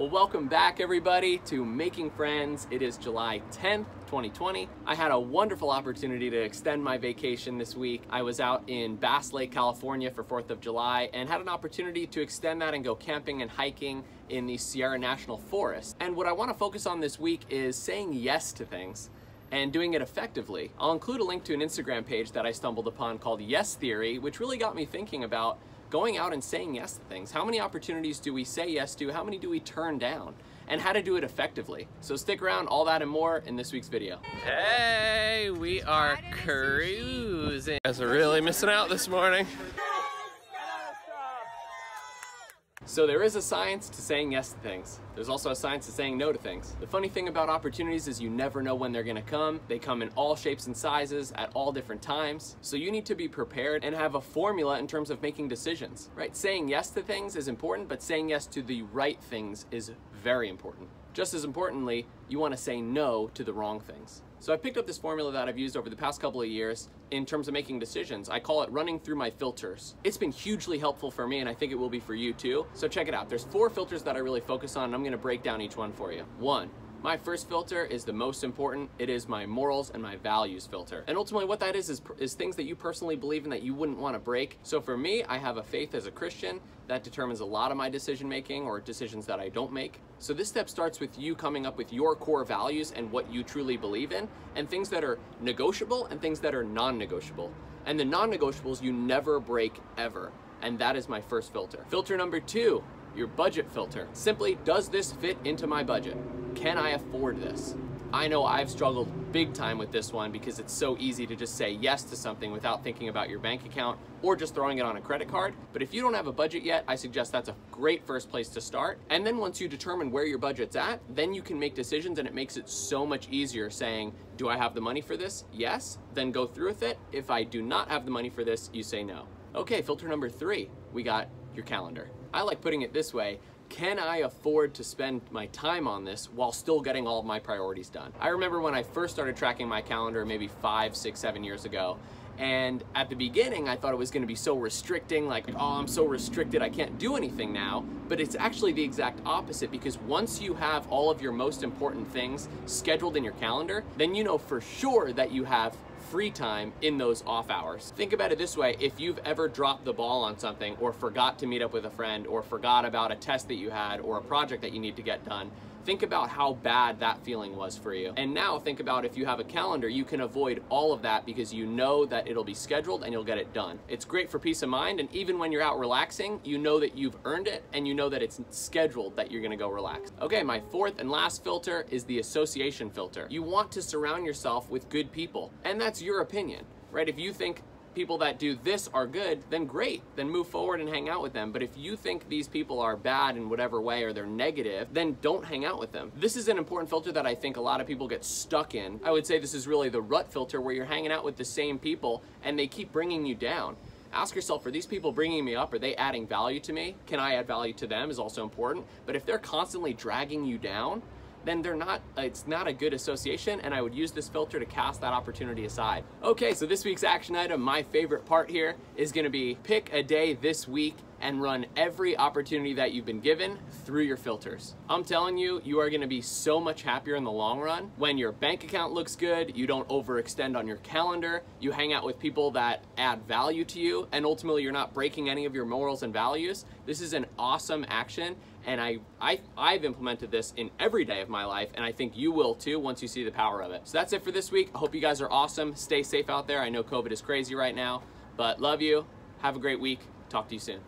Well, welcome back everybody to Making Friends. It is July 10th, 2020. I had a wonderful opportunity to extend my vacation this week. I was out in Bass Lake, California for 4th of July and had an opportunity to extend that and go camping and hiking in the Sierra National Forest. And what I want to focus on this week is saying yes to things and doing it effectively. I'll include a link to an Instagram page that I stumbled upon called Yes Theory, which really got me thinking about going out and saying yes to things. How many opportunities do we say yes to? How many do we turn down? And how to do it effectively. So stick around, all that and more in this week's video. Hey, we are cruising. You guys are really missing out this morning. So there is a science to saying yes to things. There's also a science to saying no to things. The funny thing about opportunities is you never know when they're gonna come. They come in all shapes and sizes at all different times. So you need to be prepared and have a formula in terms of making decisions, right? Saying yes to things is important, but saying yes to the right things is very important. Just as importantly, you wanna say no to the wrong things. So I picked up this formula that I've used over the past couple of years in terms of making decisions. I call it running through my filters. It's been hugely helpful for me and I think it will be for you too. So check it out. There's 4 filters that I really focus on and I'm gonna break down each one for you. 1, my first filter is the most important. It is my morals and my values filter. And ultimately what that is things that you personally believe in that you wouldn't want to break. So for me, I have a faith as a Christian that determines a lot of my decision making or decisions that I don't make. So this step starts with you coming up with your core values and what you truly believe in, and things that are negotiable and things that are non-negotiable. And the non-negotiables you never break ever. And that is my first filter. Filter number 2, your budget filter. Simply, does this fit into my budget? Can I afford this? I know I've struggled big time with this one because it's so easy to just say yes to something without thinking about your bank account or just throwing it on a credit card. But if you don't have a budget yet, I suggest that's a great first place to start. And then once you determine where your budget's at, then you can make decisions and it makes it so much easier saying, do I have the money for this? Yes, then go through with it. If I do not have the money for this, you say no. Okay, filter number 3, we got your calendar. I like putting it this way. Can I afford to spend my time on this while still getting all of my priorities done? I remember when I first started tracking my calendar maybe 5, 6, 7 years ago, and at the beginning I thought it was going to be so restricting, like, oh, I'm so restricted I can't do anything now. But it's actually the exact opposite, because once you have all of your most important things scheduled in your calendar, then you know for sure that you have free time in those off hours. Think about it this way. If you've ever dropped the ball on something or forgot to meet up with a friend or forgot about a test that you had or a project that you need to get done, think about how bad that feeling was for you. And now think about if you have a calendar, you can avoid all of that because you know that it'll be scheduled and you'll get it done. It's great for peace of mind, and even when you're out relaxing, you know that you've earned it and you know that it's scheduled that you're gonna go relax. Okay, my 4th and last filter is the association filter. You want to surround yourself with good people, and that's your opinion, right? If you think people that do this are good, then great, then move forward and hang out with them. But if you think these people are bad in whatever way or they're negative, then don't hang out with them. This is an important filter that I think a lot of people get stuck in. I would say this is really the rut filter, where you're hanging out with the same people and they keep bringing you down. Ask yourself, are these people bringing me up? Are they adding value to me? Can I add value to them is also important. But if they're constantly dragging you down, then it's not a good association, and I would use this filter to cast that opportunity aside. Okay, so this week's action item, my favorite part here, is gonna be pick a day this week and run every opportunity that you've been given through your filters. I'm telling you, you are gonna be so much happier in the long run when your bank account looks good, you don't overextend on your calendar, you hang out with people that add value to you, and ultimately you're not breaking any of your morals and values. This is an awesome action, and I've implemented this in every day of my life, and I think you will too once you see the power of it. So that's it for this week. I hope you guys are awesome. Stay safe out there. I know COVID is crazy right now, but love you. Have a great week. Talk to you soon.